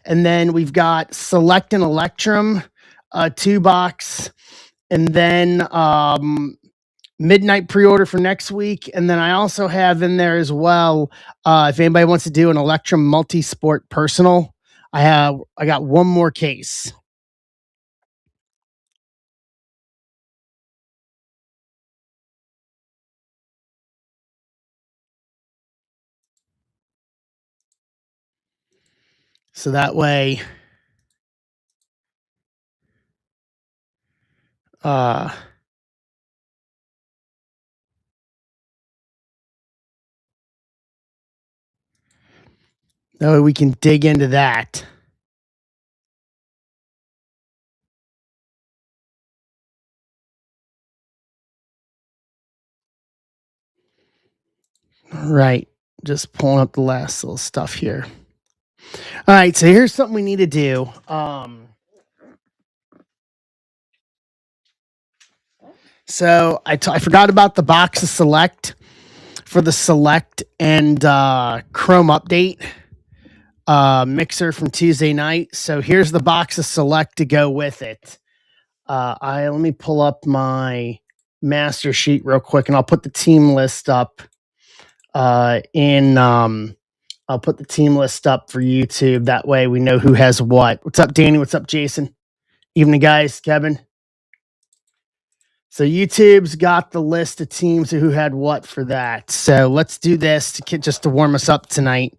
And then we've got Select and Electrum, 2-box. And then midnight pre-order for next week. And then I also have in there as well, if anybody wants to do an Electrum Multi-Sport Personal, I got one more case. So that way, that way we can dig into that. Right. Just pulling up the last little stuff here. All right. So here's something we need to do. So I forgot about the box of Select for the Select and Chrome update mixer from Tuesday night. So here's the box of Select to go with it. Let me pull up my master sheet real quick, and I'll put the team list up. I'll put the team list up for YouTube. That way we know who has what. What's up, Danny? What's up, Jason? Evening, guys. Kevin. So YouTube's got the list of teams who had what for that. So let's do this just to warm us up tonight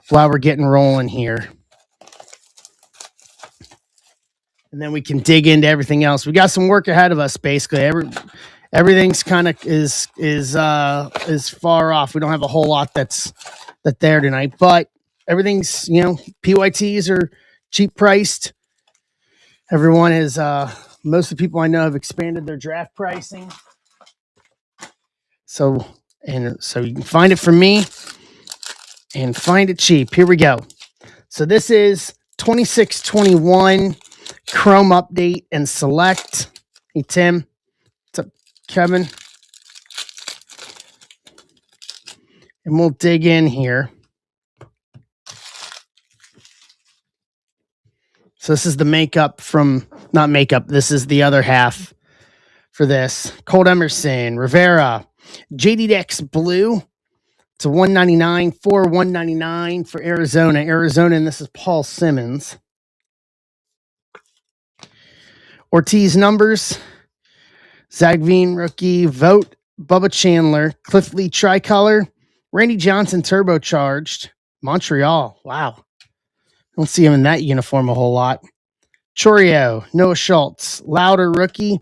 while we're getting rolling here. And then we can dig into everything else. We got some work ahead of us, basically. Everything's kind of is far off. We don't have a whole lot that's there tonight, but everything's, PYTs are cheap priced. Everyone is most of the people I know have expanded their draft pricing. So you can find it from me and find it cheap. Here we go. So this is 2621 Chrome update and Select. Hey, Tim. What's up, Kevin? And we'll dig in here. So this is the not makeup. This is the other half for this. Colt Emerson, Rivera, JD Dex Blue. It's a 199 for 199 for Arizona. And this is Paul Simmons. Ortiz numbers. Zagveen rookie. Vote Bubba Chandler. Cliff Lee tricolor. Randy Johnson turbocharged. Montreal. Wow. Don't see him in that uniform a whole lot. Chorio, Noah Schultz, Louder rookie,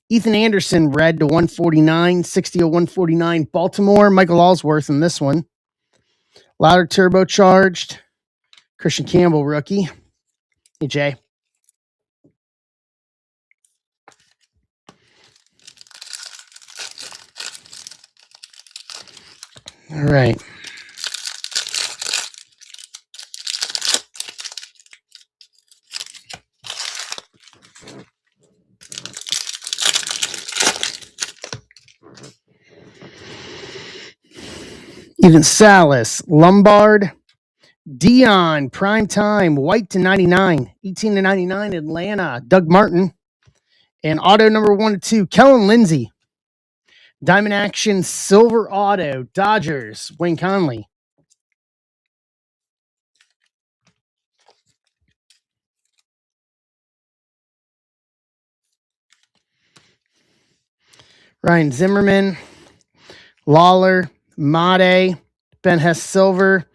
Ethan Anderson red to 149, 60 to 149. Baltimore, Michael Allsworth in this one. Louder turbocharged, Christian Campbell rookie. Hey Jay. All right. Even Salas, Lombard, Dion, prime time, white to 99, 18 to 99, Atlanta, Doug Martin, and auto number 1 to 2, Kellen Lindsay. Diamond Action, silver auto, Dodgers, Wayne Conley. Ryan Zimmerman, Lawler, Made, Ben Hess Silver,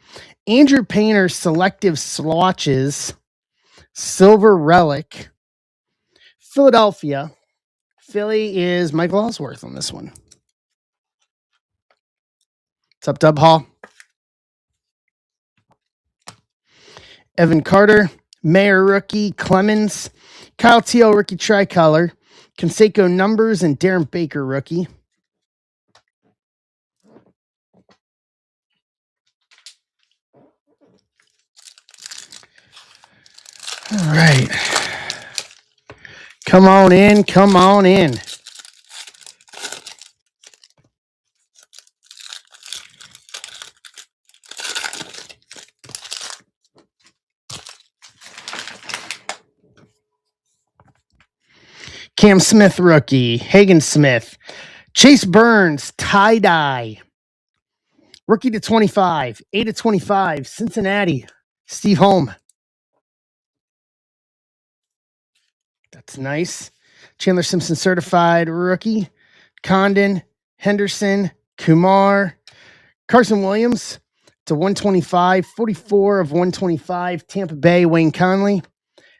Andrew Painter Selective Swatches, Silver Relic, Philadelphia. Philly is Michael Allsworth on this one. What's up, Dub Hall? Evan Carter, Mayer rookie, Clemens, Kyle Teal rookie tricolor, Canseco numbers, and Darren Baker rookie. All right. Come on in. Come on in. Cam Smith rookie. Hagen Smith. Chase Burns, tie-dye. Rookie to 25. 8/25. Cincinnati. Steve Holm. That's nice. Chandler Simpson certified rookie. Condon, Henderson, Kumar. Carson Williams to 125. 44/125. Tampa Bay, Wayne Conley.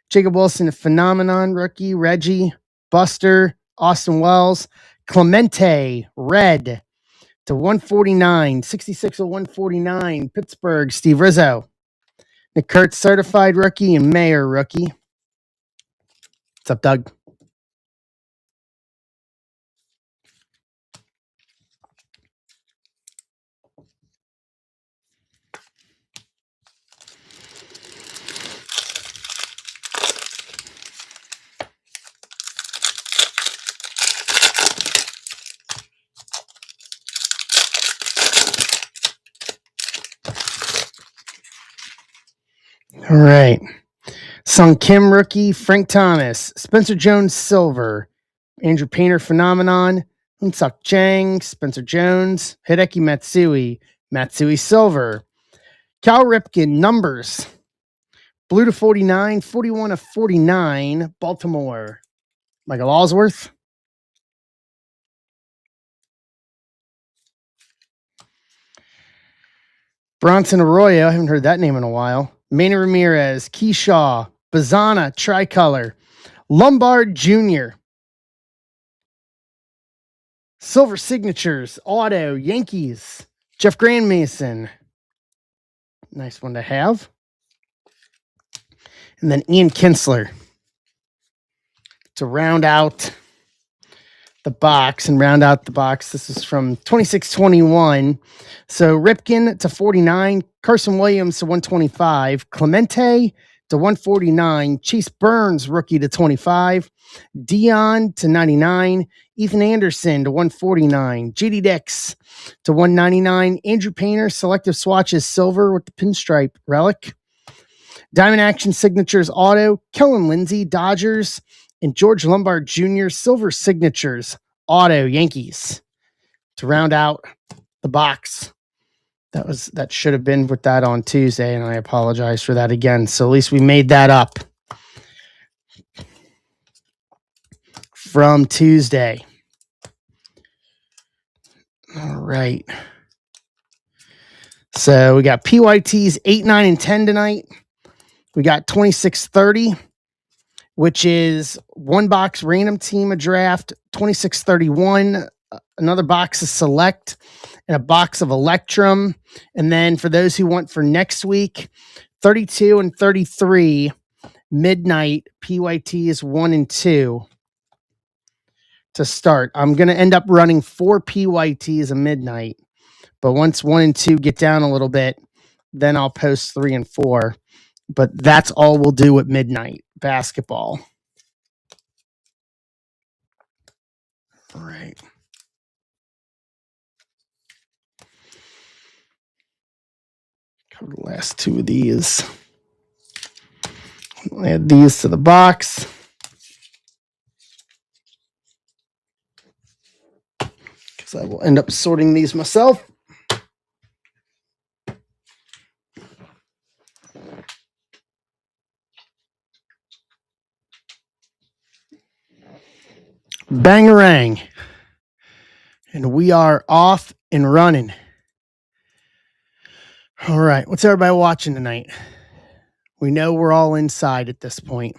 Jacob Wilson, a phenomenon rookie. Reggie, Buster, Austin Wells. Clemente, red to 149, 66/149. Pittsburgh, Steve Rizzo. Nick Kurtz, certified rookie, and Mayer rookie. What's up, Doug? All right. Sung Kim rookie, Frank Thomas, Spencer Jones silver, Andrew Painter phenomenon, Unsuk Chang, Spencer Jones, Hideki Matsui silver, Cal Ripken numbers, blue to 49, 41/49, Baltimore, Michael Allsworth. Bronson Arroyo, I haven't heard that name in a while. Manny Ramirez, Keyshaw, Bazana, tricolor, Lombard Jr., silver signatures, auto, Yankees, Jeff Grandmason. Nice one to have. And then Ian Kinsler to round out the box This is from 26/21. So Ripken to 49, Carson Williams to 125, Clemente to 149, Chase Burns rookie to 25, Dion to 99, Ethan Anderson to 149, JD Dix to 199, Andrew Painter selective swatches silver with the pinstripe relic, Diamond Action Signatures auto, Kellen Lindsay Dodgers, and George Lombard Jr. silver signatures auto, Yankees, to round out the box. That should have been with that on Tuesday, and I apologize for that again. So at least we made that up from Tuesday. All right. So we got PYTs 8, 9, and 10 tonight. We got 26/30, which is one box random team of draft, 26/31, another box of select, and a box of Electrum. And then for those who want for next week, 32 and 33, midnight, PYTs 1 and 2 to start. I'm going to end up running 4 PYTs a midnight, but once 1 and 2 get down a little bit, then I'll post 3 and 4. But that's all we'll do at midnight basketball. All right. Cover the last 2 of these. I'll add these to the box. Because I will end up sorting these myself. Bangarang. And we are off and running. All right. What's everybody watching tonight? We know we're all inside at this point.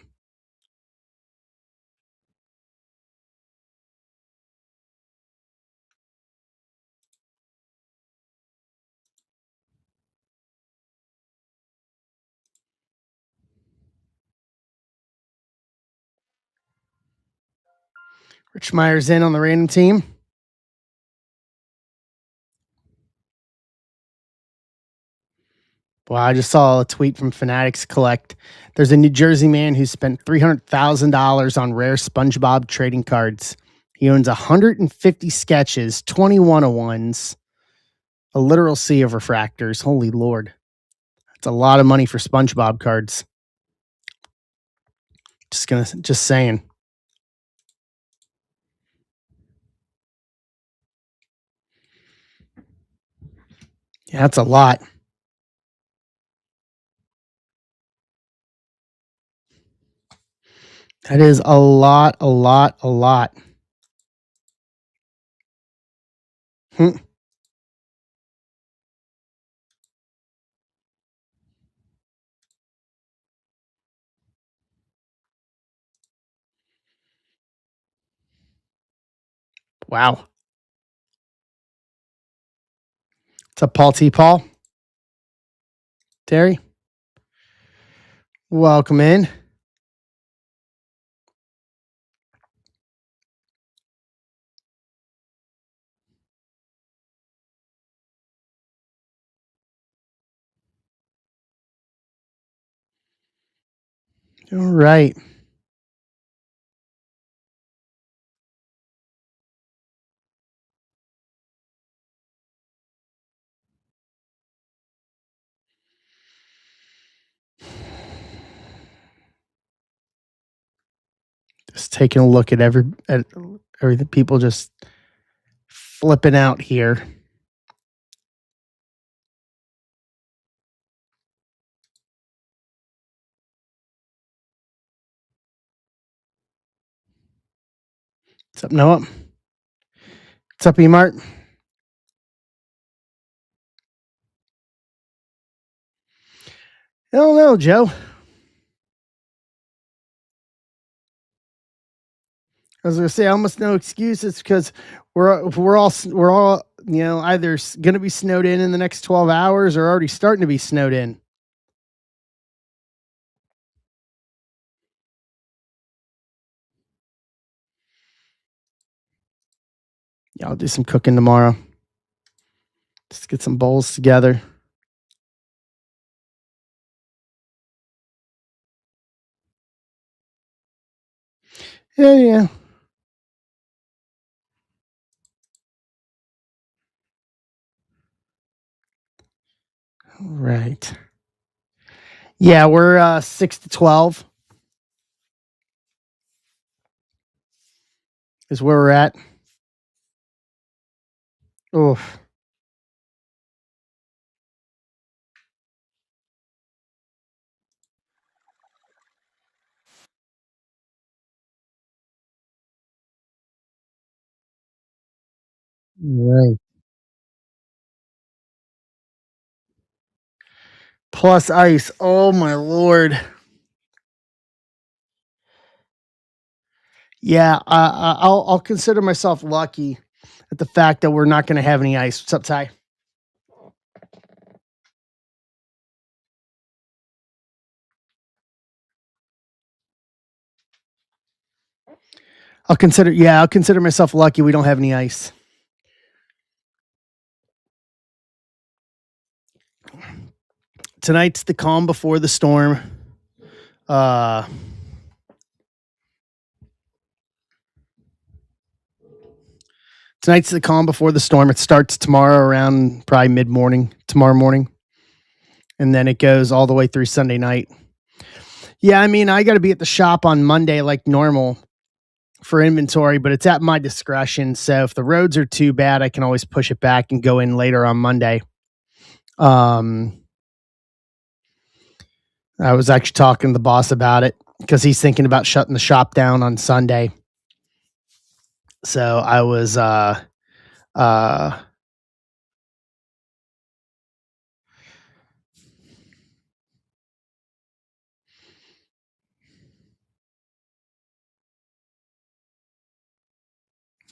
Rich Meyer's in on the random team. Well, I just saw a tweet from Fanatics Collect. There's a New Jersey man who spent $300,000 on rare SpongeBob trading cards. He owns 150 sketches, 20 101s, a literal sea of refractors. Holy Lord. That's a lot of money for SpongeBob cards. Just saying. Yeah, that's a lot. That is a lot, a lot, a lot. Hmm. Wow. What's up, Paul T. Paul? Terry? Welcome in. All right. Just taking a look at everything. People just flipping out here. What's up, Noah? What's up, E-Mart? I don't know, Joe. I was gonna say almost no excuses because we're all either gonna be snowed in the next 12 hours or already starting to be snowed in. Yeah, I'll do some cooking tomorrow. Just get some bowls together. Yeah, yeah. All right. Yeah, we're 6 to 12 is where we're at. Oof. Right. Plus ice. Oh my lord. Yeah, I'll consider myself lucky at the fact that we're not going to have any ice. What's up, Ty? I'll consider myself lucky we don't have any ice. Tonight's the calm before the storm. Uh Tonight's the calm before the storm. It starts tomorrow around probably mid morning, tomorrow morning, and then it goes all the way through Sunday night. Yeah, I mean, I got to be at the shop on Monday like normal for inventory, but it's at my discretion. So if the roads are too bad, I can always push it back and go in later on Monday. Um, I was actually talking to the boss about it because he's thinking about shutting the shop down on Sunday. So I was, uh,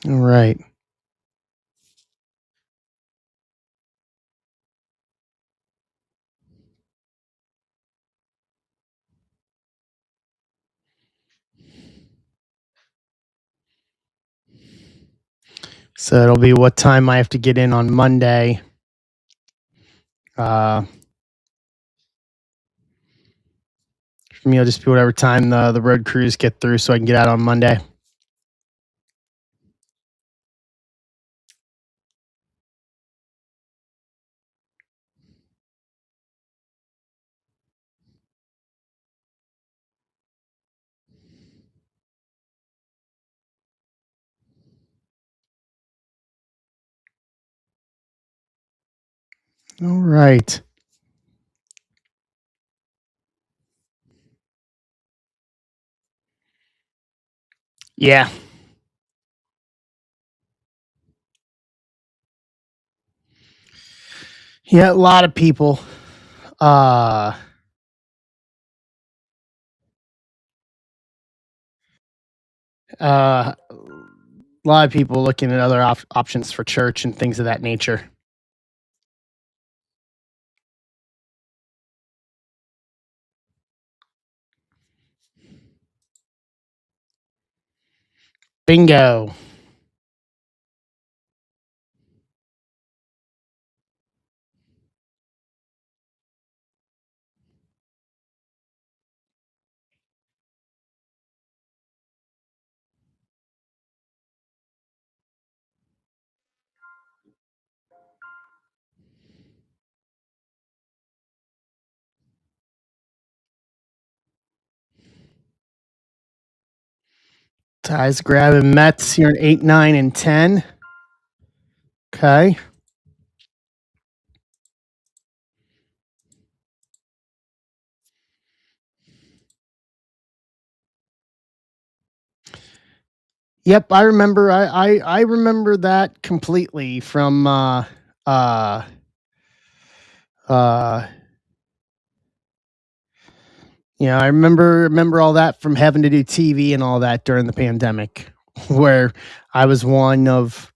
all right. So it'll be what time I have to get in on Monday. Uh, for me, it'll just be whatever time the road crews get through so I can get out on Monday. All right. Yeah. Yeah, a lot of people. Uh a lot of people looking at other options for church and things of that nature. Bingo. Ties grabbing Mets here in 8, 9, and 10. Okay. Yep, I remember. I remember that completely from uh uh I remember all that from having to do TV and all that during the pandemic, where I was one of,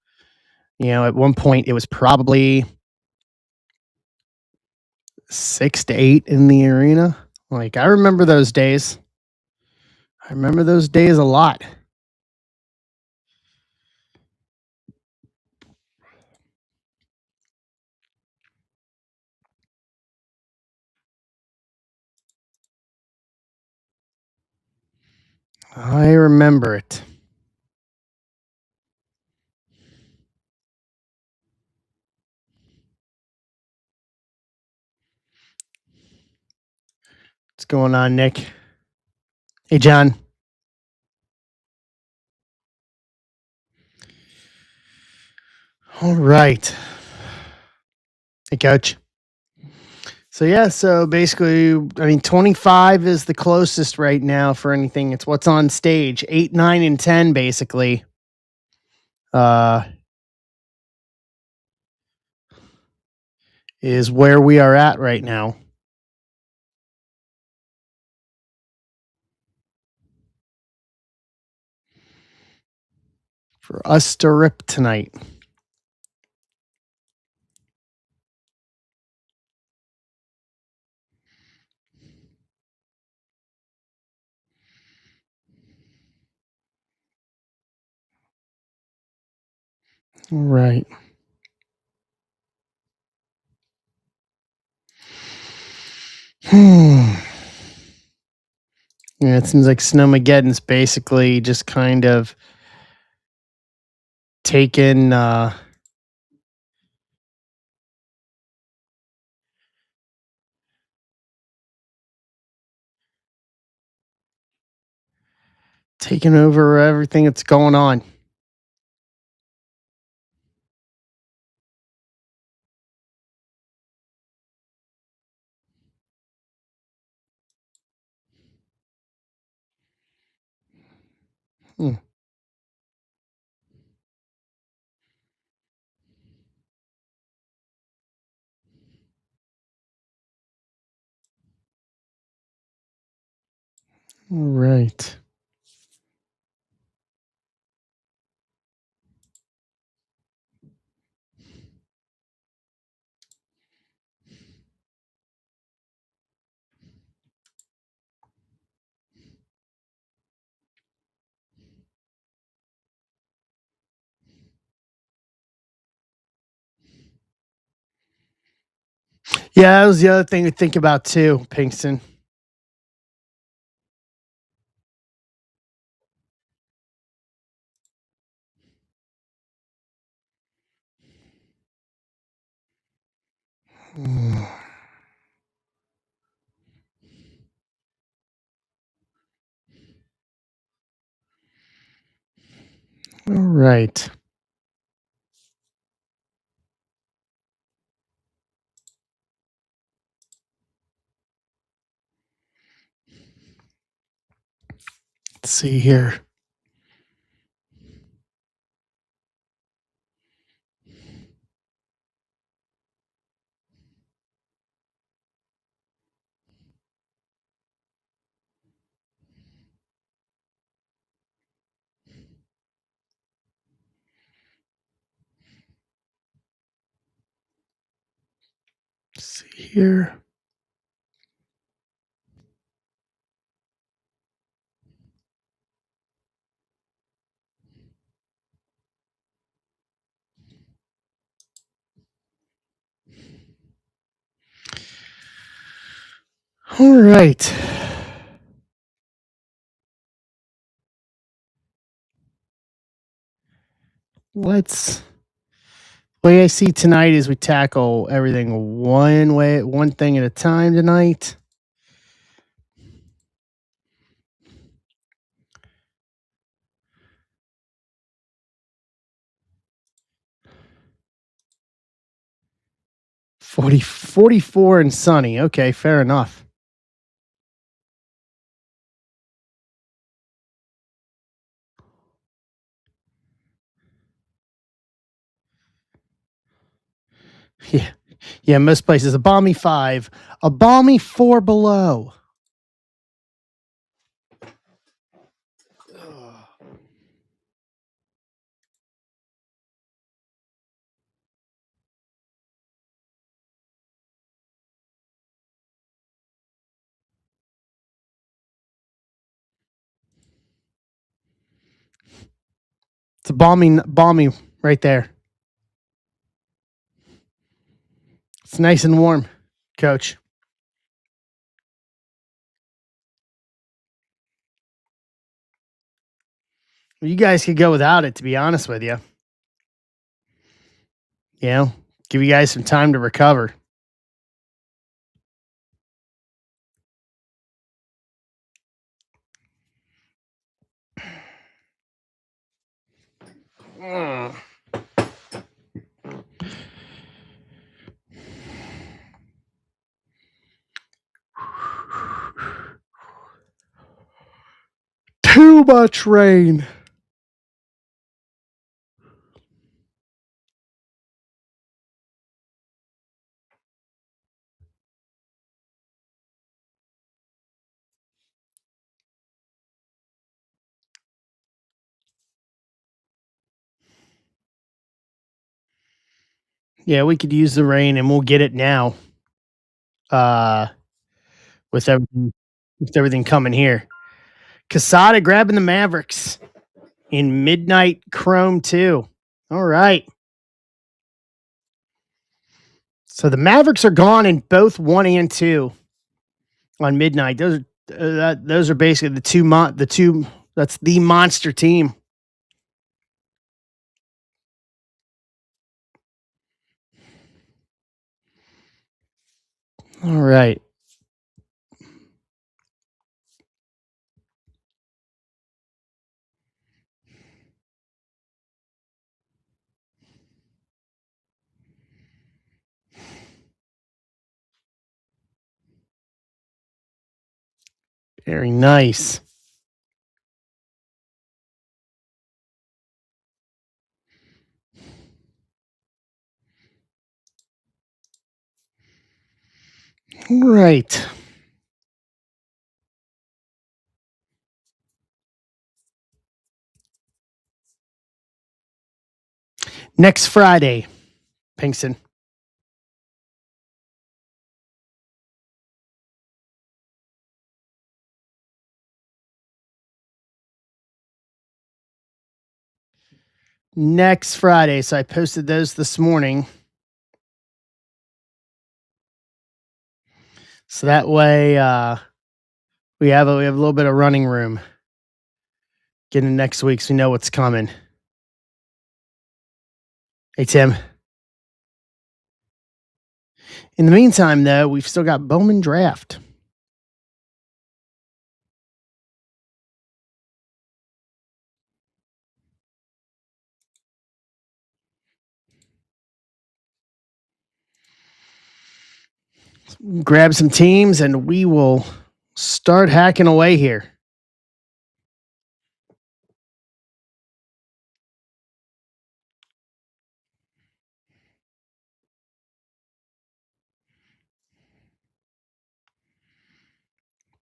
at one point it was probably 6 to 8 in the arena. Like, I remember those days. I remember those days a lot. I remember it. What's going on, Nick? Hey, John. All right. Hey, Coach. So yeah, so basically, I mean, 25 is the closest right now for anything. It's what's on stage. 8, 9, and 10, basically. Uh, is where we are at right now. For us to rip tonight. All right. Yeah, it seems like Snowmageddon's basically just kind of taken taken over everything that's going on. Hmm. All right. Yeah, that was the other thing to think about too, Pinkston. All right. Let's see here. Let's see here. All right. The way I see tonight is we tackle everything one thing at a time tonight. Forty 44 and sunny. Okay, fair enough. Yeah. Yeah, most places a balmy 5, a balmy 4 below. It's a balmy right there. It's nice and warm, coach. You guys could go without it, to be honest with you. You know, give you guys some time to recover. Too much rain. Yeah, we could use the rain, and we'll get it now. With everything coming here. Casada grabbing the Mavericks in Midnight Chrome 2. All right. So the Mavericks are gone in both 1 and 2 on Midnight. Those are basically the two. That's the monster team. All right. Very nice. All right. Next Friday, Pinkston. Next Friday. So I posted those this morning. So that way we have a little bit of running room. Getting next week so we know what's coming. Hey Tim. In the meantime, though, we've still got Bowman Draft. Grab some teams and we will start hacking away here.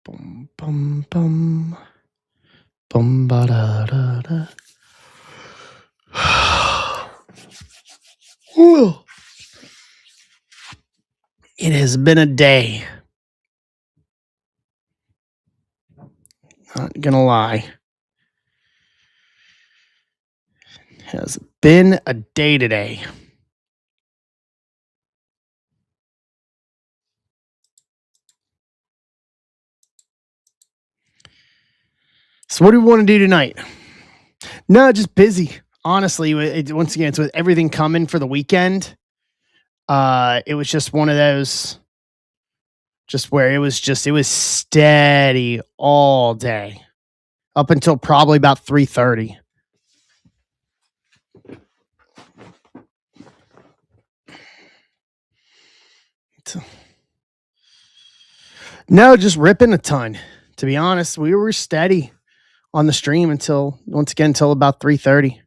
Bum bum bum. Bum ba da da da. It has been a day. Not gonna lie. It has been a day today. So what do we want to do tonight? No, just busy. Honestly, once again, it's with everything coming for the weekend. It was just one of those, just where it was steady all day up until probably about 3:30. No, just ripping a ton. To be honest, we were steady on the stream until about 3:30.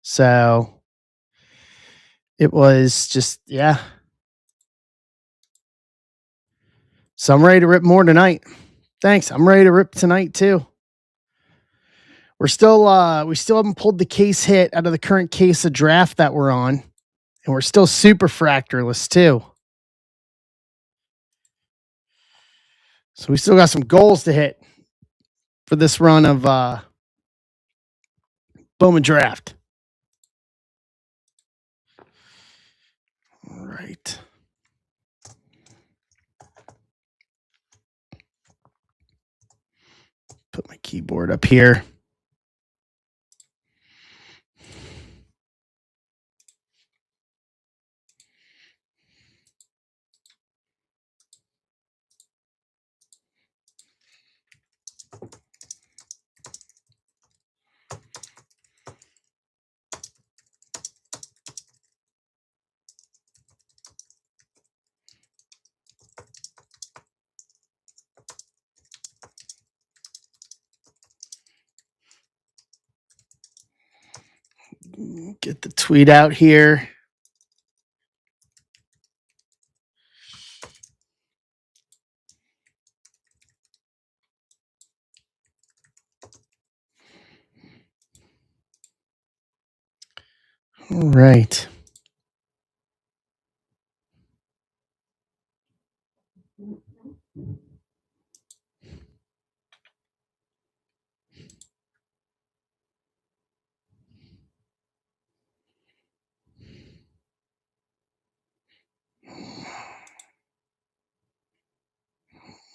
So it was just, yeah. So I'm ready to rip more tonight. Thanks. I'm ready to rip tonight too. We still haven't pulled the case hit out of the current case of draft that we're on. And we're still super fractureless too. So we still got some goals to hit for this run of Bowman Draft. All right. Put my keyboard up here. Get the tweet out here. All right.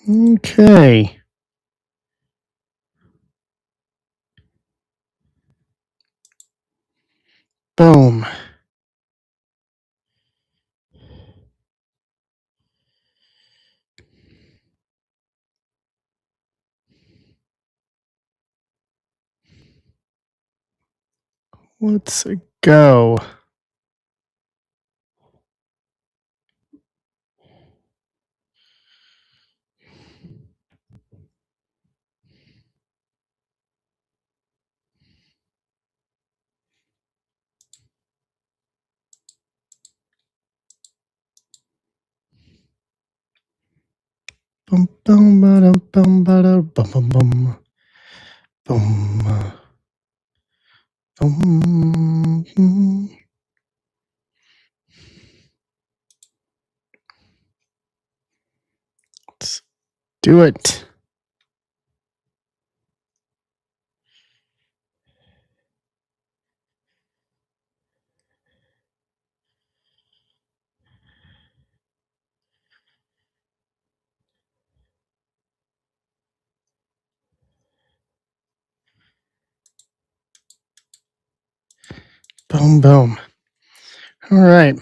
Okay. Boom. Let's go. Bum bum ba bum ba bum bum bum. Boom. Boom. Let's do it. Boom, boom. All right.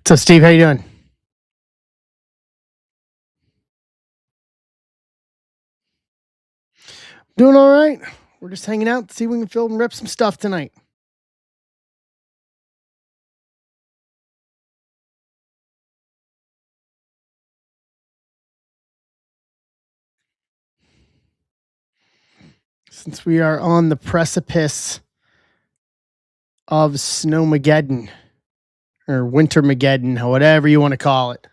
So, Steve, how you doing? Doing all right. We're just hanging out to see if we can film and rip some stuff tonight. Since we are on the precipice of Snowmageddon or Wintermageddon, whatever you want to call it.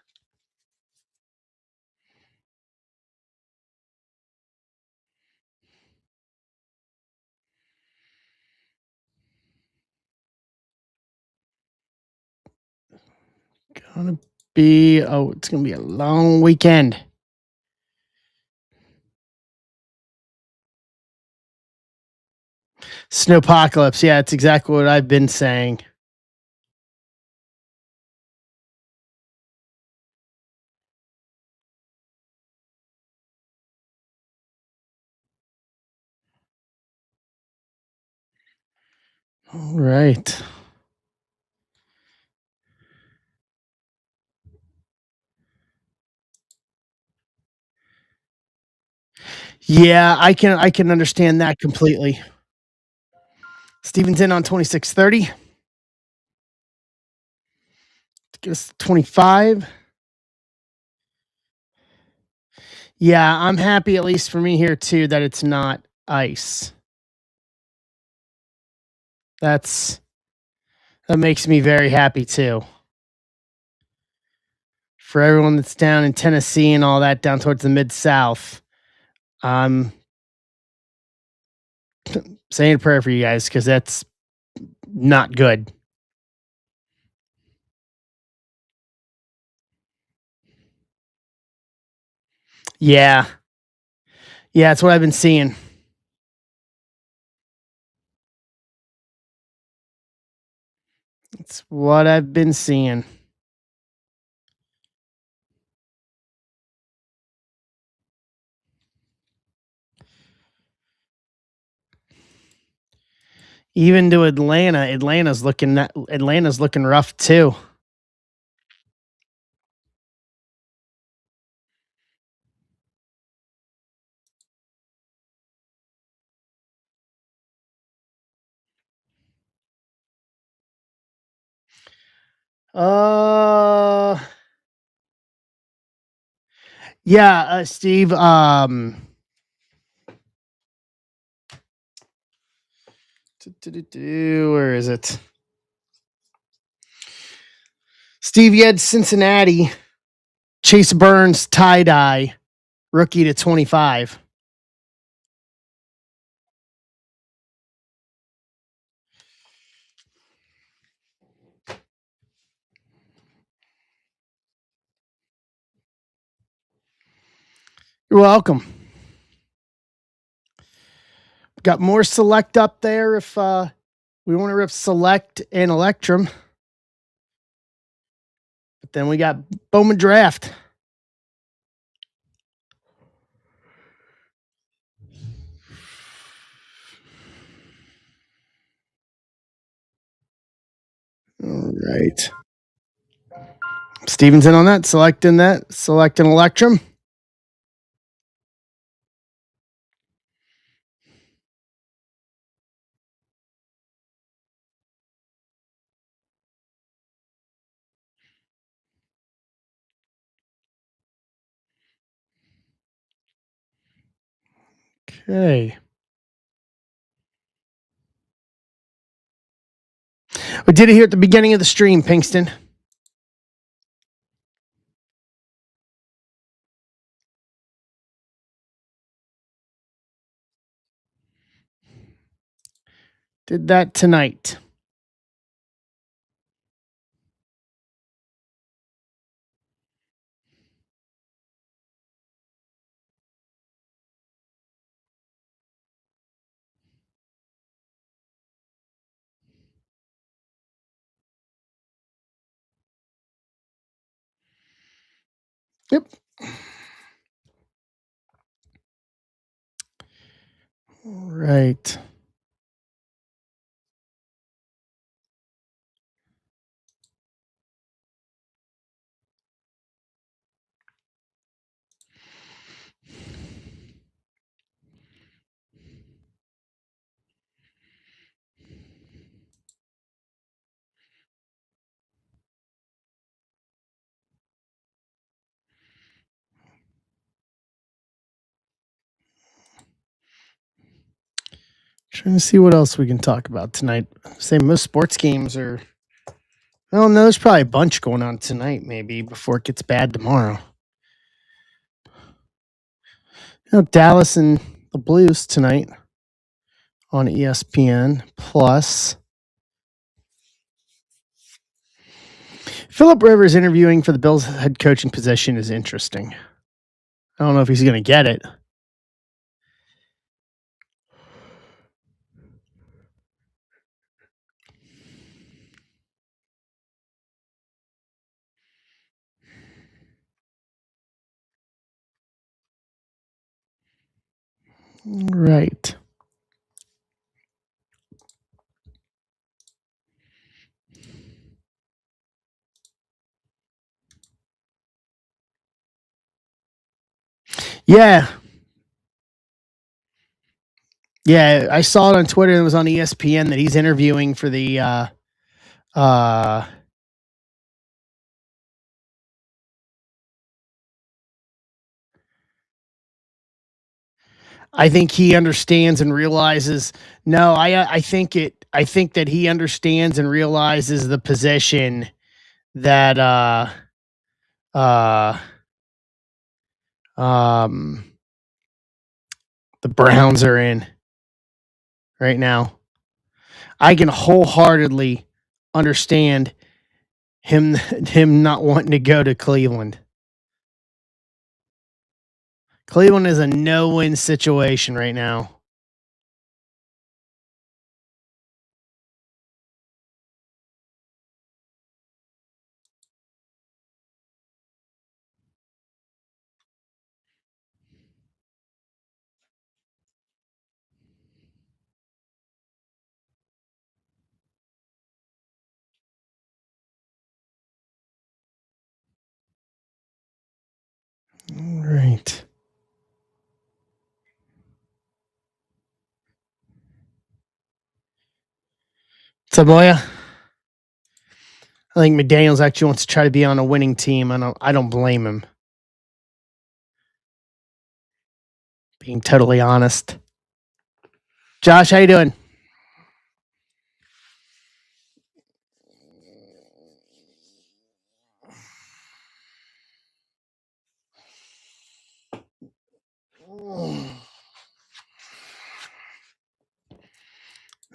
It's gonna be a long weekend. Snowpocalypse, yeah, it's exactly what I've been saying. All right. Yeah, I can understand that completely. Steven's in on 26-30. Get us 25. Yeah, I'm happy, at least for me here too, that it's not ice. That's that makes me very happy too. For everyone that's down in Tennessee and all that down towards the mid South, I'm saying a prayer for you guys because that's not good. Yeah. Yeah, that's what I've been seeing. It's what I've been seeing. Even to Atlanta, Atlanta's looking rough too. Uh yeah, Steve, where is it? Steve, you had Cincinnati, Chase Burns tie dye, rookie to 25. You're welcome. Got more select up there if we want to rip select and electrum. But then we got Bowman draft. All right. Stevenson on that, selecting electrum. Okay. We did it here at the beginning of the stream, Pinkston. Did that tonight. Yep. All right. Trying to see what else we can talk about tonight. Say most sports games are. Well, no, there's probably a bunch going on tonight, maybe before it gets bad tomorrow. Dallas and the Blues tonight on ESPN Plus. Philip Rivers interviewing for the Bills head coaching position is interesting. I don't know if he's going to get it. Right. Yeah. Yeah, I saw it on Twitter. It was on ESPN that he's interviewing for the I think he understands and realizes. No, I think it. I think that he understands and realizes the position that uh, um, the Browns are in right now. I can wholeheartedly understand him not wanting to go to Cleveland. Cleveland is a no-win situation right now. All right. Saboya. I think McDaniels actually wants to try to be on a winning team. I don't blame him. Being totally honest. Josh, how you doing?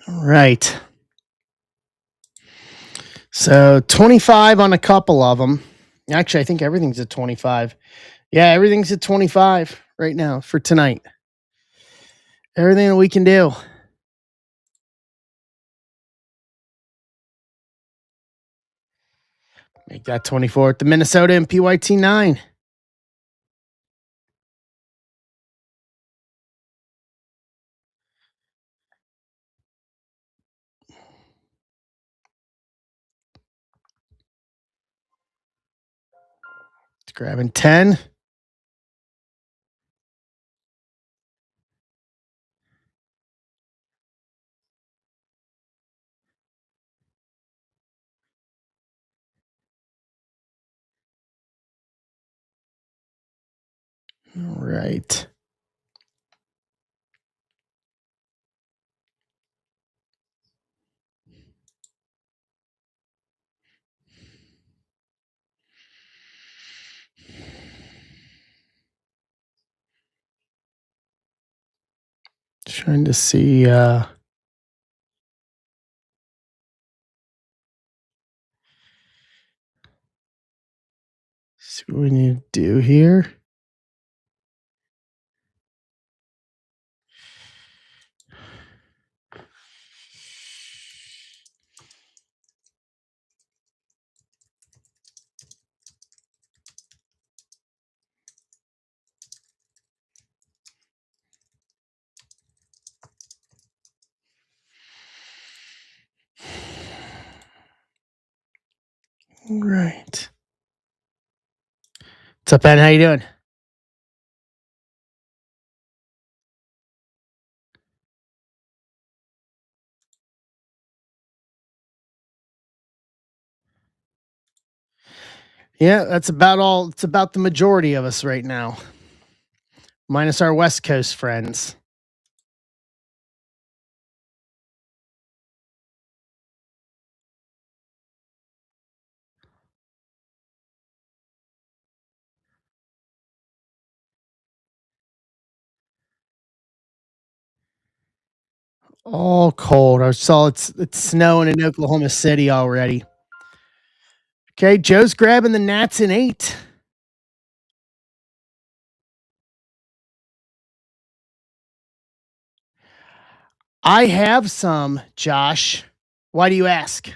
All right. So 25 on a couple of them. Actually, I think everything's at 25. Yeah, everything's at 25 right now for tonight. Everything that we can do. Make that 24 at the Minnesota and PYT 9. It's grabbing 10. All right. Trying to see see what we need to do here. All right. What's up, Ben? How you doing? Yeah, that's about all. It's about the majority of us right now, minus our West Coast friends. All cold. I saw it's snowing in Oklahoma City already. Okay, Joe's grabbing the Nats in 8. I have some, Josh. Why do you ask?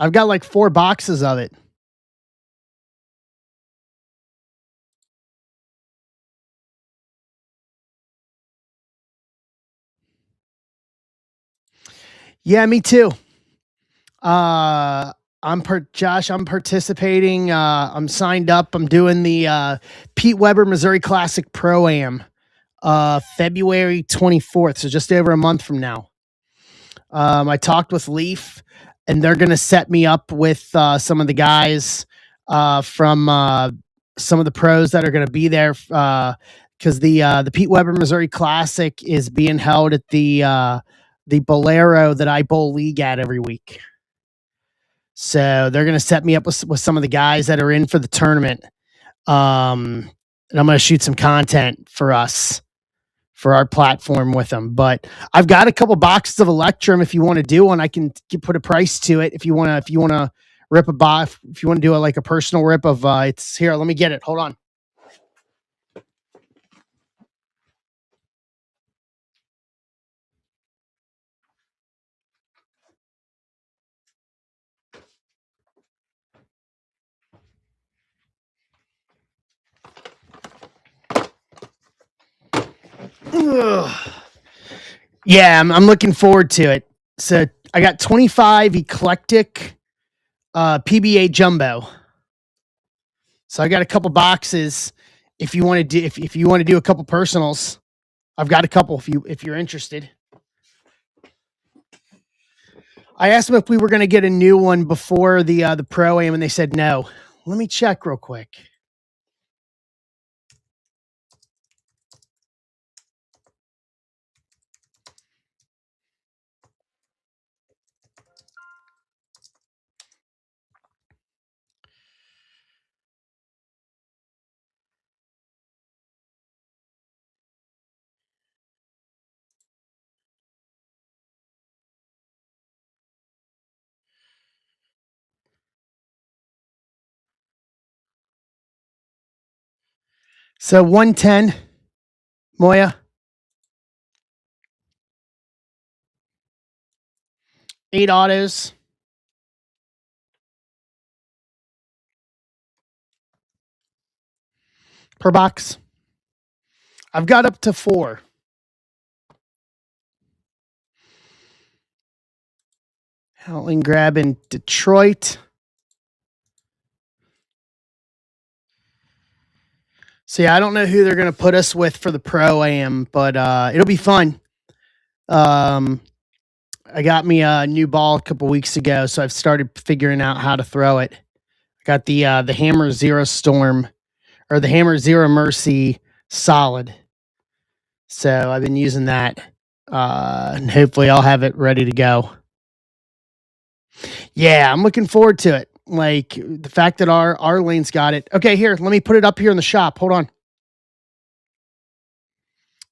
I've got like 4 boxes of it. Yeah, me too. Josh, I'm participating. I'm signed up. I'm doing the Pete Weber Missouri Classic Pro Am February 24th, so just over a month from now. I talked with Leaf, and they're going to set me up with some of the guys from some of the pros that are going to be there because the Pete Weber Missouri Classic is being held at the Bolero that I bowl league at every week. So they're going to set me up with some of the guys that are in for the tournament. And I'm going to shoot some content for us for our platform with them. But I've got a couple boxes of Electrum. If you want to do one, I can put a price to it. If you want to rip a box, if you want to do like a personal rip of it's here. Let me get it. Hold on. Ugh. Yeah, I'm looking forward to it. So I got 25 eclectic PBA jumbo. So I got a couple boxes. If you want to do if you want to do a couple personals, I've got a couple if you're interested. I asked them if we were going to get a new one before the pro am, and they said no. Let me check real quick. So 110, Moya, 8 autos. Per box. I've got up to 4. Howling Grab in Detroit. So yeah, I don't know who they're going to put us with for the pro am, but it'll be fun. I got me a new ball a couple weeks ago, so I've started figuring out how to throw it. I got the Hammer Zero Storm or the Hammer Zero Mercy Solid. So I've been using that, and hopefully I'll have it ready to go. Yeah, I'm looking forward to it. Like the fact that our lane's got it. Okay, here, let me put it up here in the shop. Hold on.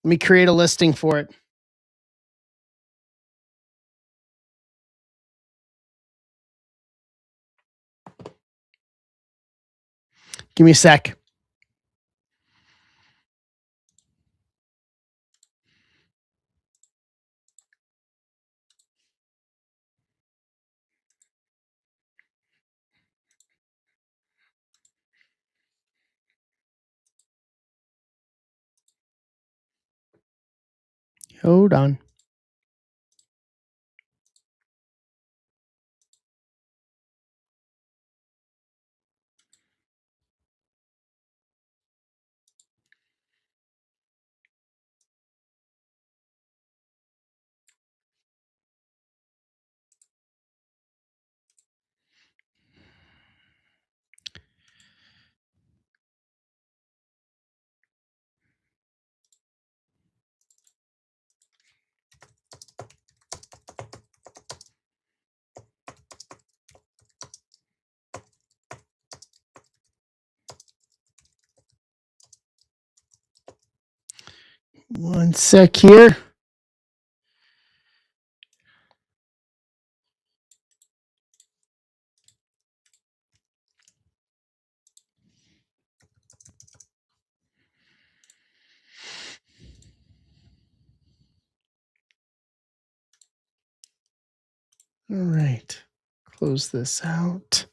Let me create a listing for it. Give me a sec. Hold on. One sec here. All right. Close this out.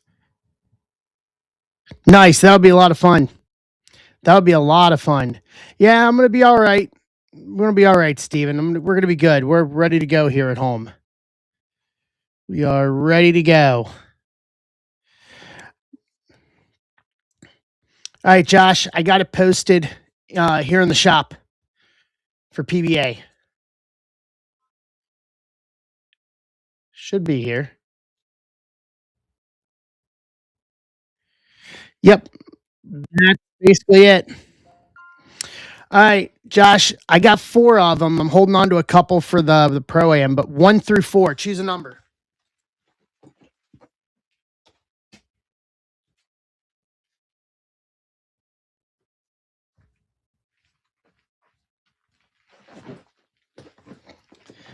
Nice. That would be a lot of fun. That would be a lot of fun. Yeah, I'm going to be all right. We're going to be all right, Steven. We're going to be good. We're ready to go here at home. We are ready to go. All right, Josh, I got it posted here in the shop for PBA. Should be here. Yep. That's basically it. All right, Josh, I got 4 of them. I'm holding on to a couple for the Pro Am, but 1 through 4. Choose a number.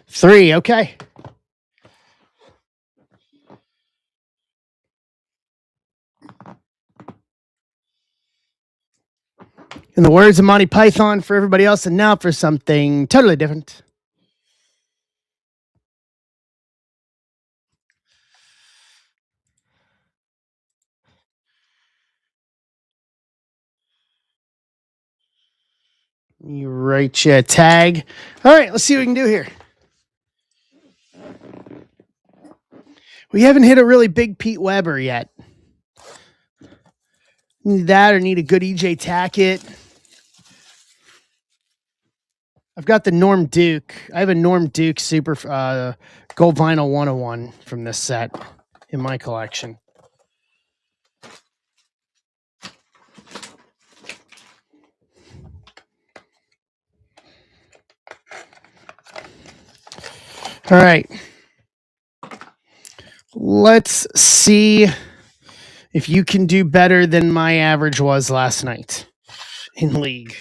Three. Okay. In the words of Monty Python, for everybody else, and now for something totally different. You write you a tag. All right, let's see what we can do here. We haven't hit a really big Pete Weber yet. Need that or need a good EJ Tackett. I've got the Norm Duke. I have a Norm Duke Super Gold Vinyl 101 from this set in my collection. All right. Let's see if you can do better than my average was last night in league.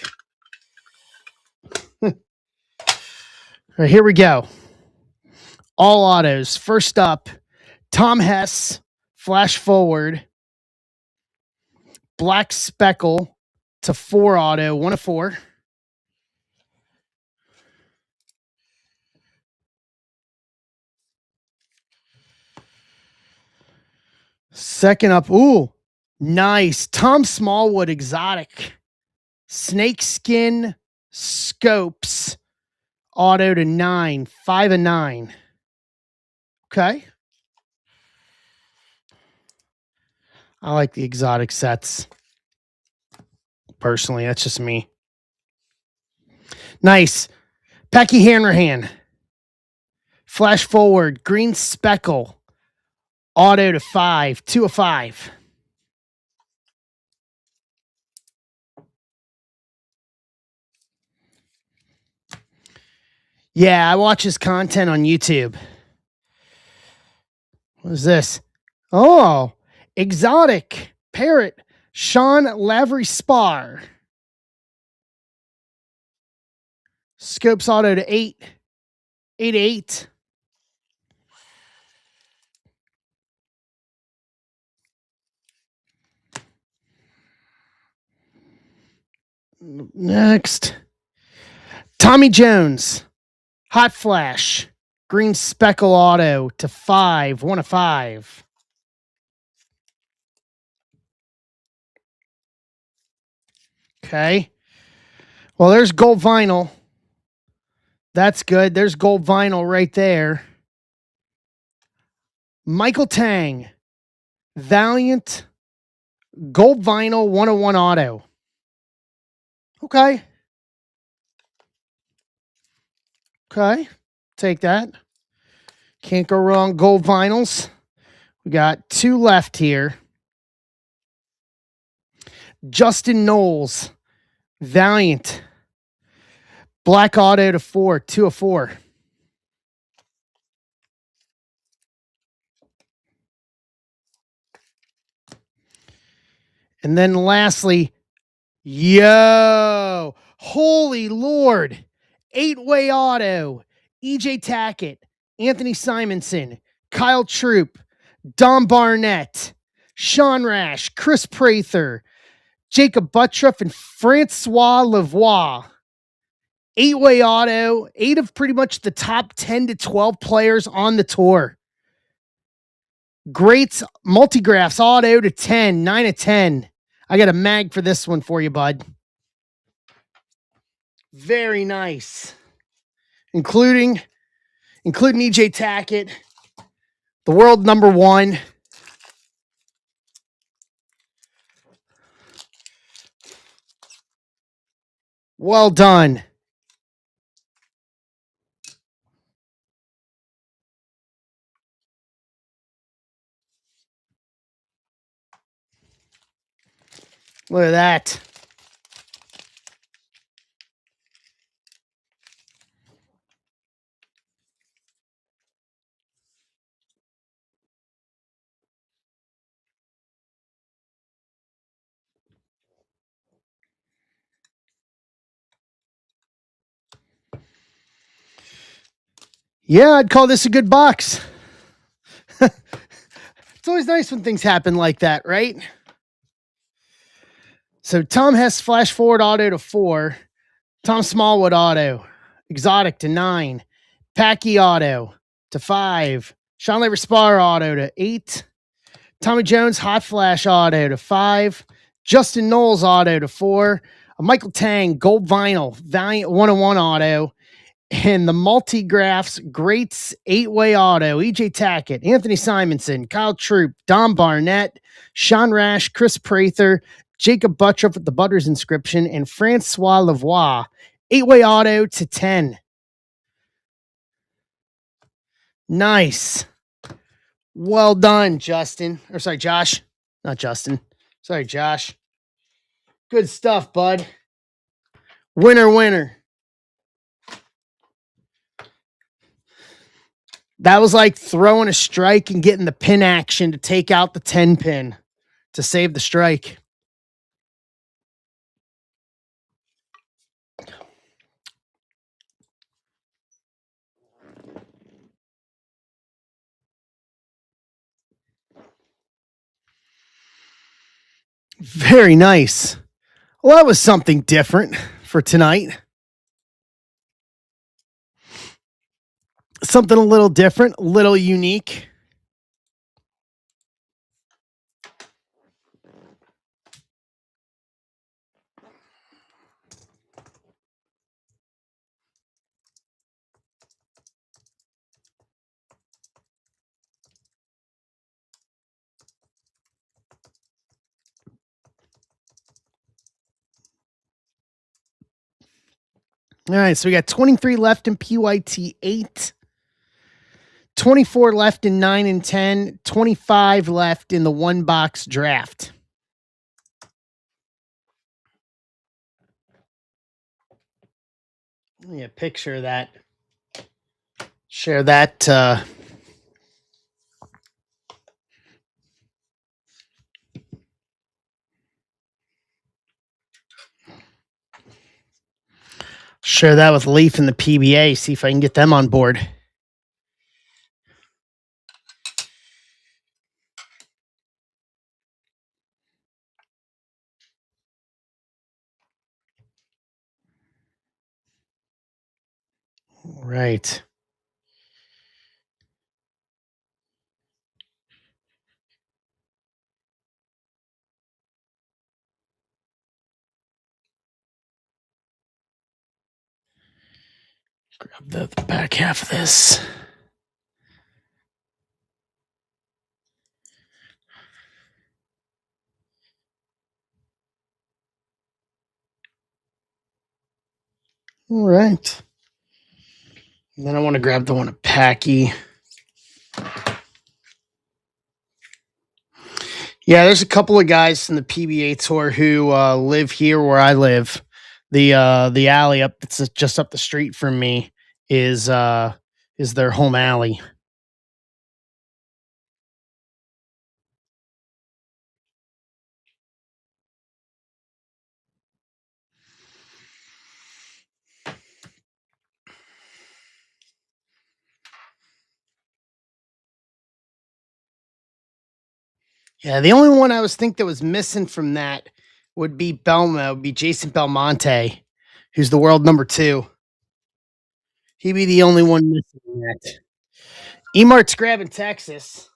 All right, here we go. All autos. First up, Tom Hess, flash forward, black speckle to 4 auto, 1 of 4. Second up, ooh, nice. Tom Smallwood exotic. Snakeskin scopes auto to 9, 5 of 9. Okay. I like the exotic sets. Personally, that's just me. Nice. Pecky Hanrahan. Flash forward, green speckle. Auto to 5, 2 of 5. Yeah, I watch his content on YouTube. What is this? Oh, exotic parrot, Sean Lavery Spar. Scopes auto to 8, 8 8. Next, Tommy Jones, hot flash, green speckle auto to 5, 1 of 5. Okay. Well, there's gold vinyl. That's good. There's gold vinyl right there. Michael Tang, Valiant, gold vinyl 101 auto. Okay. Okay. Take that. Can't go wrong. Gold vinyls. We got 2 left here. Justin Knowles, Valiant, black auto to 4, 2 of 4. And then lastly, yo, holy Lord, 8-way auto, EJ Tackett, Anthony Simonson, Kyle Troop, Dom Barnett, Sean Rash, Chris Prather, Jacob Buttroff, and Francois Lavoie. 8-way auto, 8 of pretty much the top 10 to 12 players on the tour. Greats Multigraphs auto to 10, 9 of 10. I got a mag for this one for you, bud. Very nice. Including EJ Tackett, the world number 1. Well done. Look at that. Yeah, I'd call this a good box. It's always nice when things happen like that, right? So Tom Hess flash forward auto to 4. Tom Smallwood auto. Exotic to 9. Packy auto to 5. Sean Lever Spar auto to 8. Tommy Jones hot flash auto to 5. Justin Knowles auto to 4. A Michael Tang gold vinyl Valiant 101 auto. And the Multigraphs Greats 8-way auto, EJ Tackett, Anthony Simonson, Kyle Troop, Don Barnett, Sean Rash, Chris Prather, Jacob Buttroff with the Butters inscription, and Francois Lavoie. 8-way auto to 10. Nice. Well done, Justin. Or sorry, Josh. Not Justin. Sorry, Josh. Good stuff, bud. Winner, winner. That was like throwing a strike and getting the pin action to take out the 10 pin to save the strike. Very nice. Well, that was something different for tonight. Something a little different, a little unique. All right, so we got 23 left in PYT 8, 24 left in 9 and 10, 25 left in the one box draft. Yeah, picture that. Share that. Share that with Leaf and the PBA. See if I can get them on board. Right. Grab the back half of this. All right. And then I want to grab the one of Packy. Yeah, there's a couple of guys in the PBA tour who live here where I live. The alley up that's just up the street from me is their home alley. Yeah, the only one I was think that was missing from that would be Jason Belmonte, who's the world number 2. He'd be the only one missing that. Emart's grabbing Texas.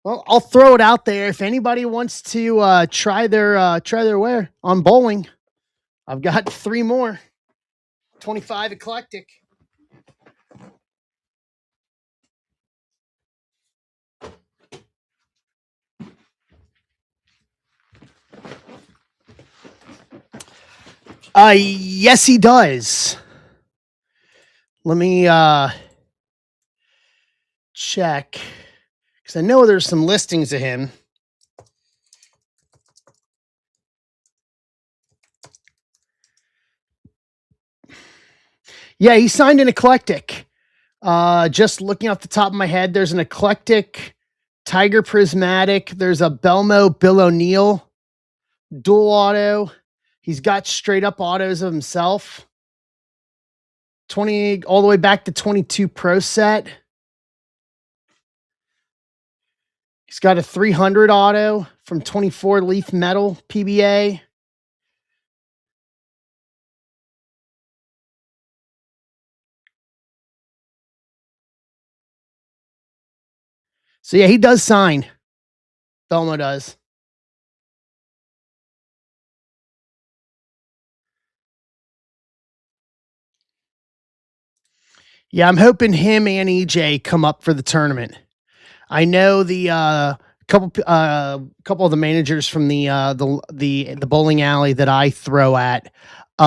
Well, I'll throw it out there. If anybody wants to try their wear on bowling, I've got 3 more. 25 eclectic. Yes, he does. Let me check, because I know there's some listings of him. Yeah, he signed an eclectic. Just looking off the top of my head, there's an eclectic Tiger Prismatic. There's a Belmo Bill O'Neill dual auto. He's got straight up autos of himself. 20 all the way back to 22 Pro set. He's got a 300 auto from 24 Leaf Metal PBA. So yeah, he does sign. Belmo does. Yeah, I'm hoping him and EJ come up for the tournament. I know the couple of the managers from the bowling alley that I throw at. They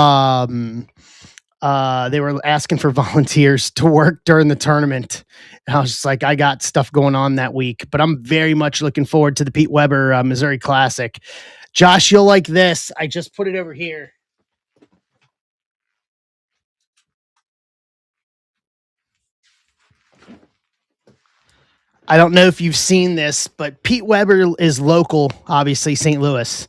were asking for volunteers to work during the tournament. And I was just like, I got stuff going on that week, but I'm very much looking forward to the Pete Weber Missouri Classic. Josh, you'll like this. I just put it over here. I don't know if you've seen this, but Pete Weber is local, obviously St. Louis.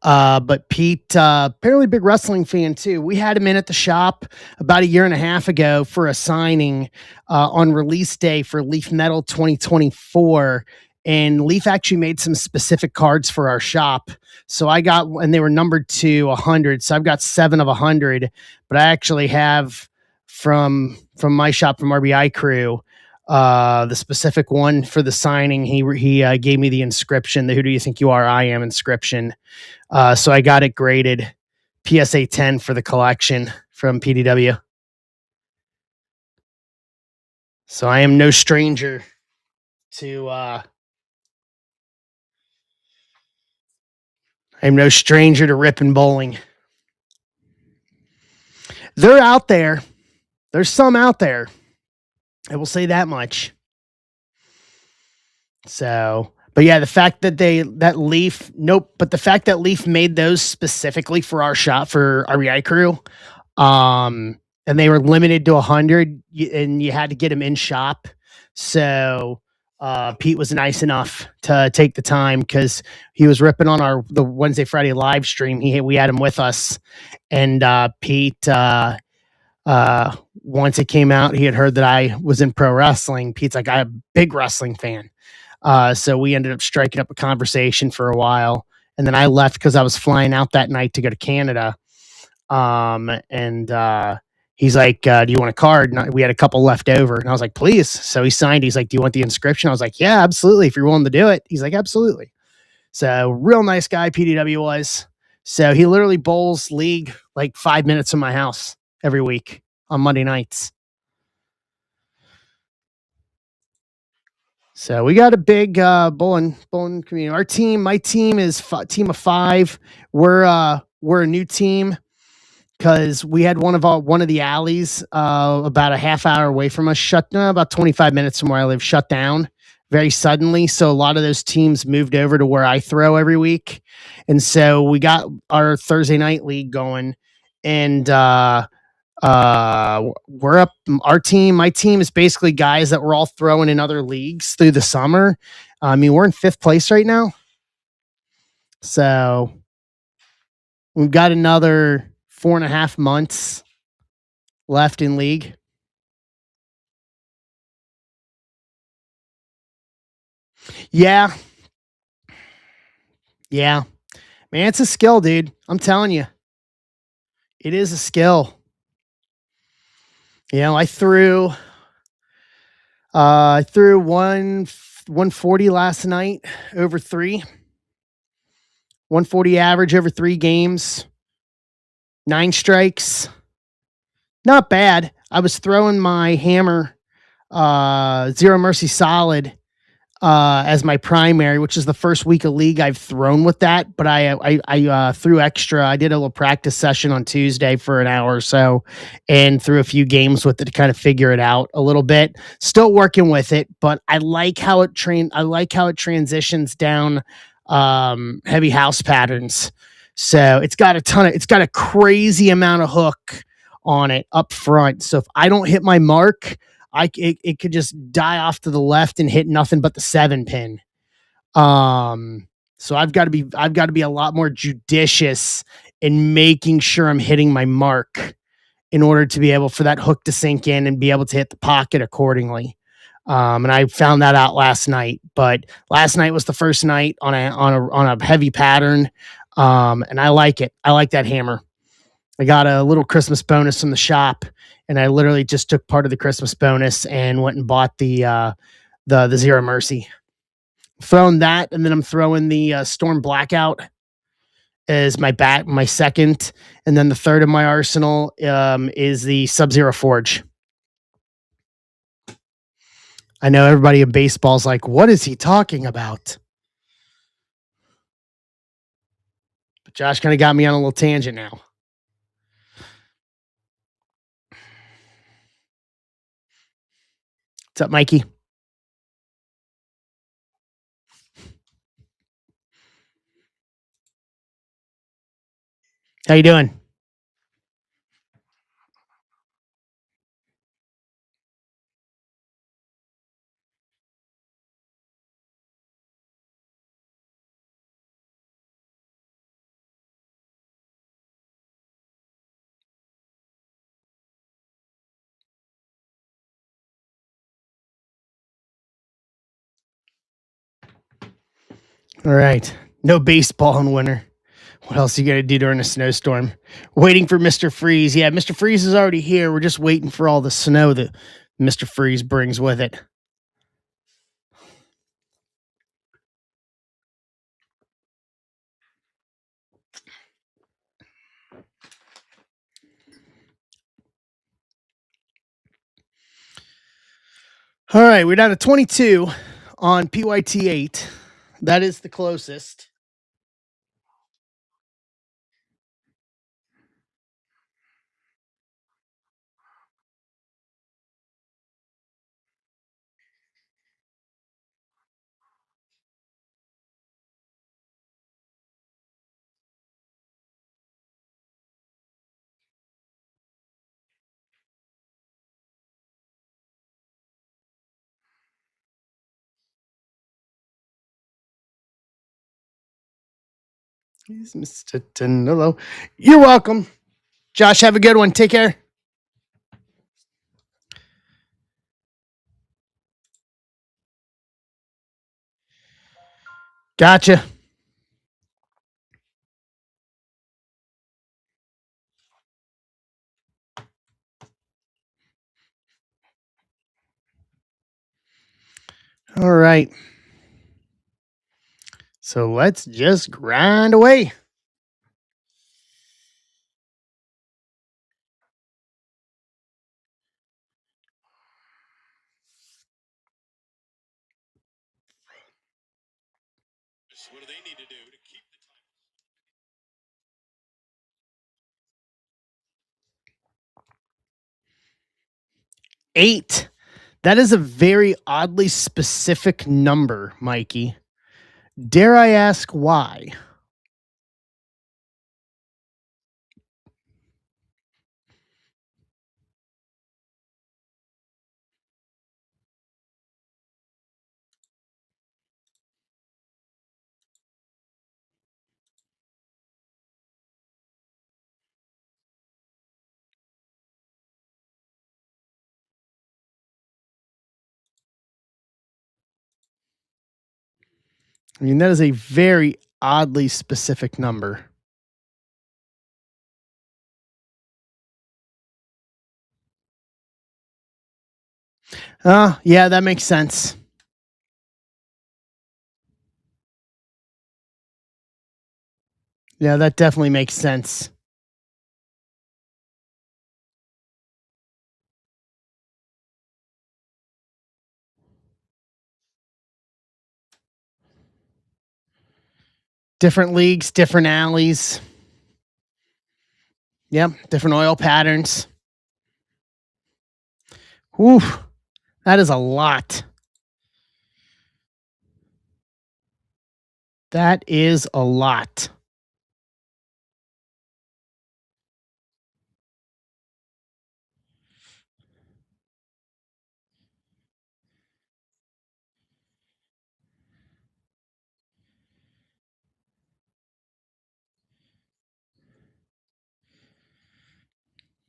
But Pete, apparently a big wrestling fan too. We had him in at the shop about a year and a half ago for a signing on release day for Leaf Metal 2024. And Leaf actually made some specific cards for our shop. So I got, and they were numbered to 100. So I've got 7 of 100, but I actually have from my shop, from RBI Crew, the specific one for the signing. He gave me the inscription, the "Who do you think you are? I am" inscription. So I got it graded PSA 10 for the collection from PDW. So I am no stranger to ripping bowling. They're out there. There's some out there. I will say that much. So, but yeah, the fact that but the fact that Leaf made those specifically for our shop, for RBI Crew, and they were limited to 100, and you had to get them in shop. So Pete was nice enough to take the time, because he was ripping on the Wednesday Friday live stream. We had him with us, and Pete, once it came out, he had heard that I was in pro wrestling. Pete's like, I'm a big wrestling fan. So we ended up striking up a conversation for a while, and then I left because I was flying out that night to go to Canada. He's like, do you want a card? And we had a couple left over, and I was like, please. So he signed. He's like, do you want the inscription? I was like, yeah, absolutely. If you're willing to do it. He's like, absolutely. So real nice guy, PDW was. So he literally bowls league like 5 minutes from my house every week on Monday nights. So we got a big bowling community. My team is team of 5. We're a new team because we had one of the alleys about a half hour away from us about 25 minutes from where I live, shut down very suddenly. So a lot of those teams moved over to where I throw every week, and so we got our Thursday night league going, and we're up. My team is basically guys that we're all throwing in other leagues through the summer. I mean, we're in 5th place right now, so we've got another 4.5 months left in league. Yeah, man, it's a skill, dude. I'm telling you, it is a skill. You know, I threw 140 last night over 3. 140 average over 3 games. 9 strikes. Not bad. I was throwing my hammer Zero Mercy Solid as my primary, which is the first week of league I've thrown with that. But I threw extra. I did a little practice session on Tuesday for an hour or so, and threw a few games with it to kind of figure it out a little bit. Still working with it, but I like how it transitions down heavy house patterns. So it's got a crazy amount of hook on it up front. So if I don't hit my mark, it could just die off to the left and hit nothing but the 7 pin. So I've got to be a lot more judicious in making sure I'm hitting my mark in order to be able for that hook to sink in and be able to hit the pocket accordingly. And I found that out last night, but last night was the first night on a heavy pattern. And I like it. I like that hammer. I got a little Christmas bonus from the shop, and I literally just took part of the Christmas bonus and went and bought the Zero Mercy. Throwing that, and then I'm throwing the Storm Blackout as my second, and then the third of my arsenal is the Sub-Zero Forge. I know everybody in baseball's like, what is he talking about? But Josh kind of got me on a little tangent now. What's up, Mikey? How you doing? All right. No baseball in winter. What else you got to do during a snowstorm? Waiting for Mr. Freeze. Yeah, Mr. Freeze is already here. We're just waiting for all the snow that Mr. Freeze brings with it. All right, we're down to 22 on PYT 8. That is the closest. He's Mr. Danilo. You're welcome. Josh, have a good one. Take care. Gotcha. All right. So let's just grind away. What do they need to do to keep the time? 8. That is a very oddly specific number, Mikey. Dare I ask why? I mean, that is a very oddly specific number. Yeah, that makes sense. Yeah, that definitely makes sense. Different leagues, different alleys. Yep, different oil patterns. Whew, that is a lot. That is a lot.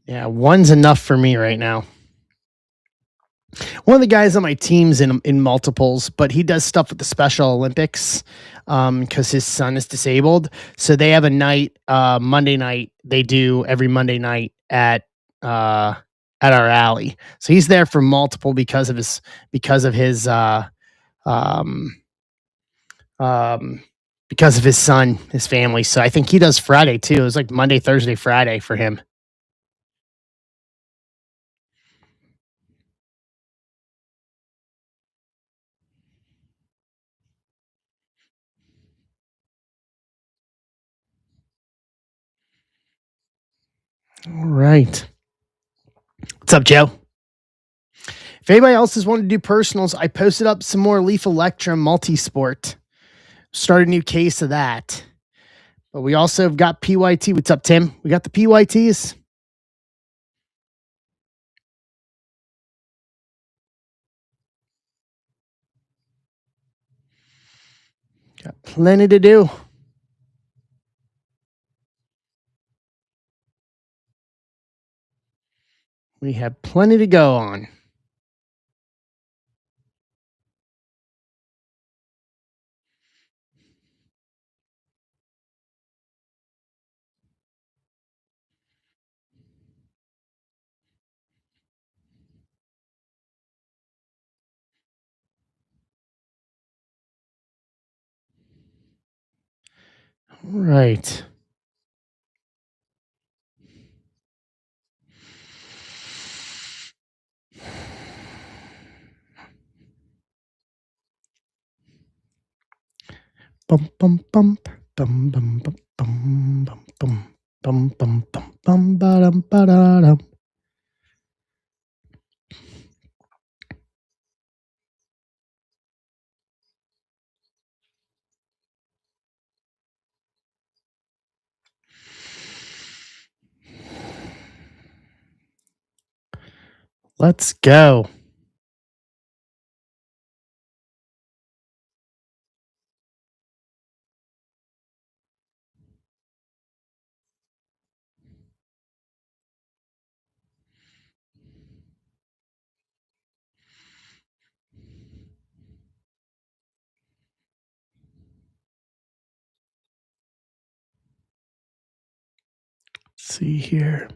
Yeah, one's enough for me right now. One of the guys on my team's in multiples, but he does stuff with the Special Olympics because his son is disabled. So they have a night, Monday night. They do every Monday night uh, at our alley. So he's there for multiple because of his um, um, because of his son, his family. So I think he does Friday too. It was like Monday, Thursday, Friday for him. All right. What's up, Joe? If anybody else is wanting to do personals, I posted up some more Leaf Electra Multisport. Start a new case of that. But we also have got PYT. What's up, Tim? We got the PYTs. Got plenty to do. We have plenty to go on. All right. Bum bum bum bum bum bum bum bum bum bum bum bum bum ba dum ba da dum. Let's go. Let's see here.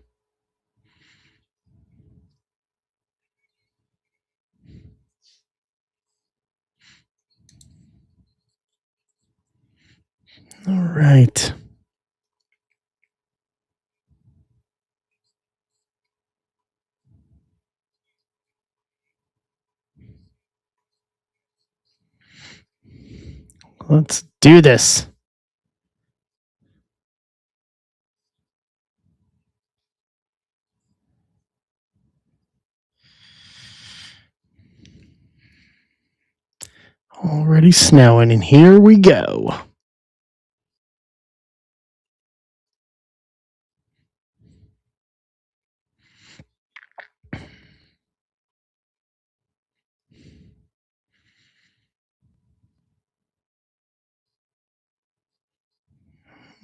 All right. Let's do this. Already snowing, and here we go.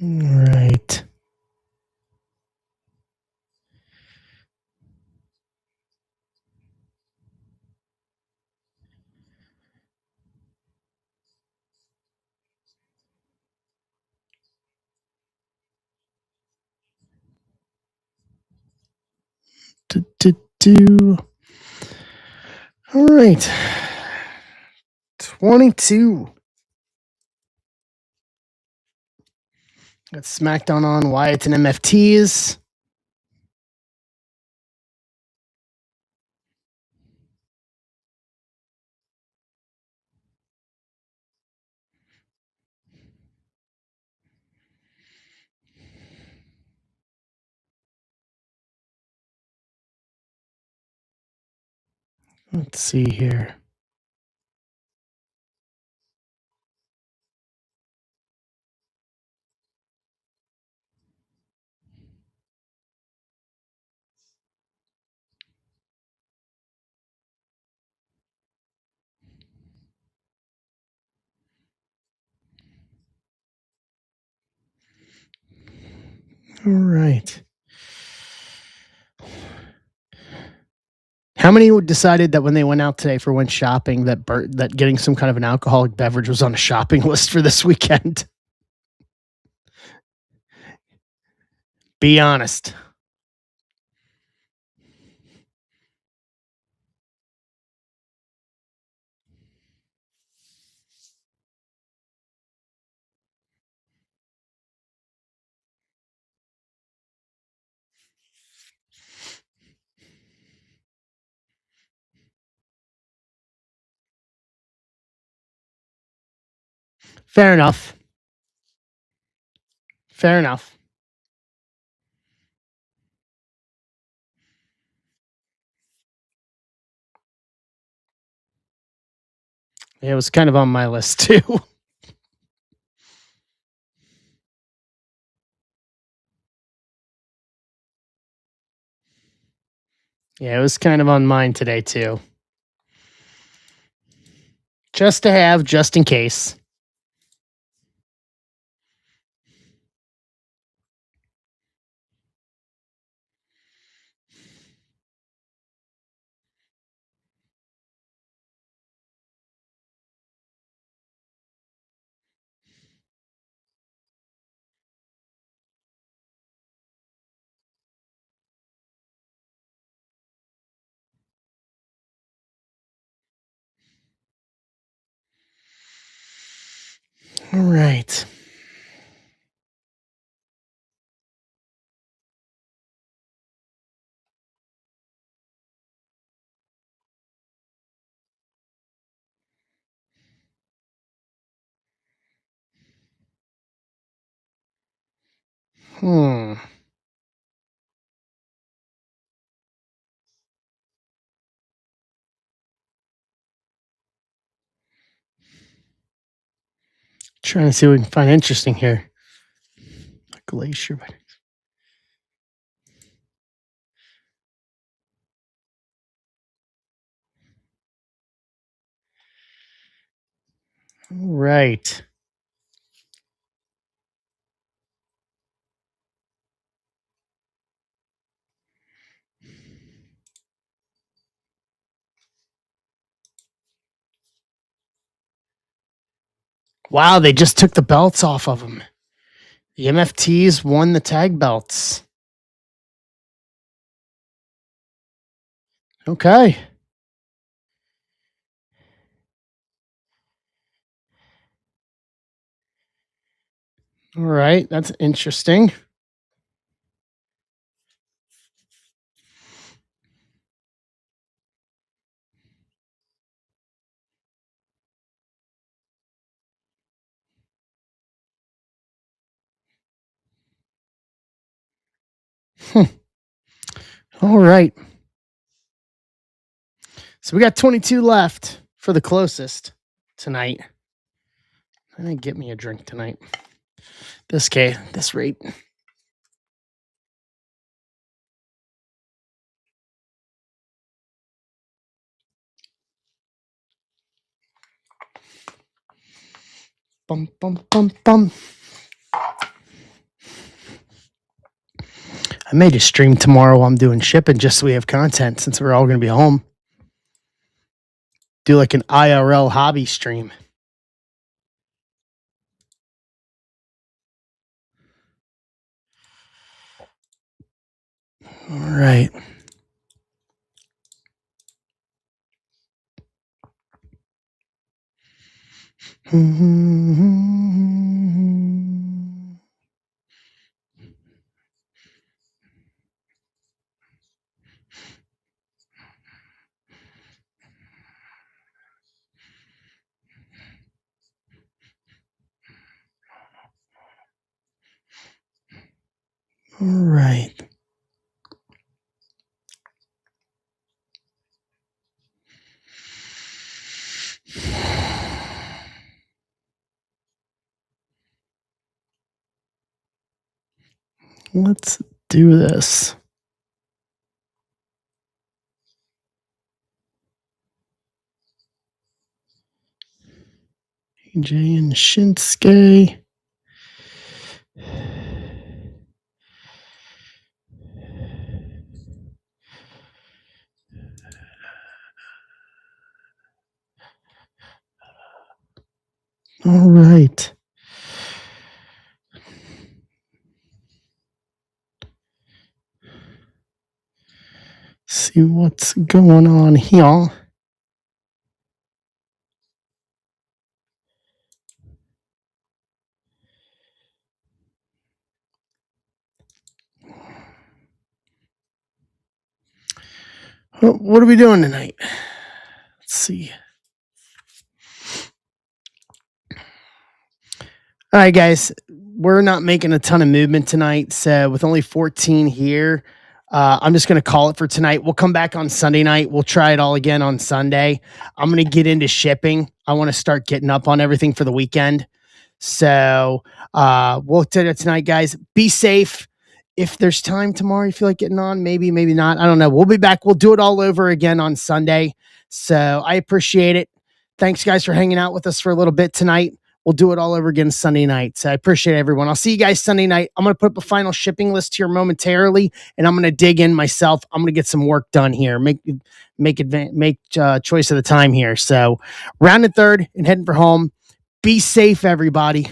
All right. Do. All right. 22. Got SmackDown on, Wyatt and MFTs. Let's see here. All right. How many decided that when they went out today went shopping that getting some kind of an alcoholic beverage was on a shopping list for this weekend? Be honest. Fair enough. Fair enough. It was kind of on my list too. Yeah, it was kind of on mine today too. Just to have, just in case. All right. Hmm. Trying to see what we can find interesting here. Glacier. All right. Wow, they just took the belts off of them. The MFTs won the tag belts. Okay. All right. That's interesting. All right. So we got 22 left for the closest tonight. I didn't get me a drink tonight. This rate. Bum, bum, bum, bum. I may just stream tomorrow while I'm doing shipping just so we have content since we're all going to be home. Do like an IRL hobby stream. All right. right. Let's do this. AJ and Shinsuke. All right. See what's going on here. What are we doing tonight? Let's see. All right, guys. We're not making a ton of movement tonight. So with only 14 here, I'm just going to call it for tonight. We'll come back on Sunday night. We'll try it all again on Sunday. I'm going to get into shipping. I want to start getting up on everything for the weekend. So we'll do it tonight, guys. Be safe. If there's time tomorrow, you feel like getting on, maybe not. I don't know. We'll be back. We'll do it all over again on Sunday. So I appreciate it. Thanks, guys, for hanging out with us for a little bit tonight. We'll do it all over again Sunday night. So I appreciate everyone. I'll see you guys Sunday night. I'm going to put up a final shipping list here momentarily, and I'm going to dig in myself. I'm going to get some work done here. Make choice of the time here. So round and third and heading for home. Be safe, everybody.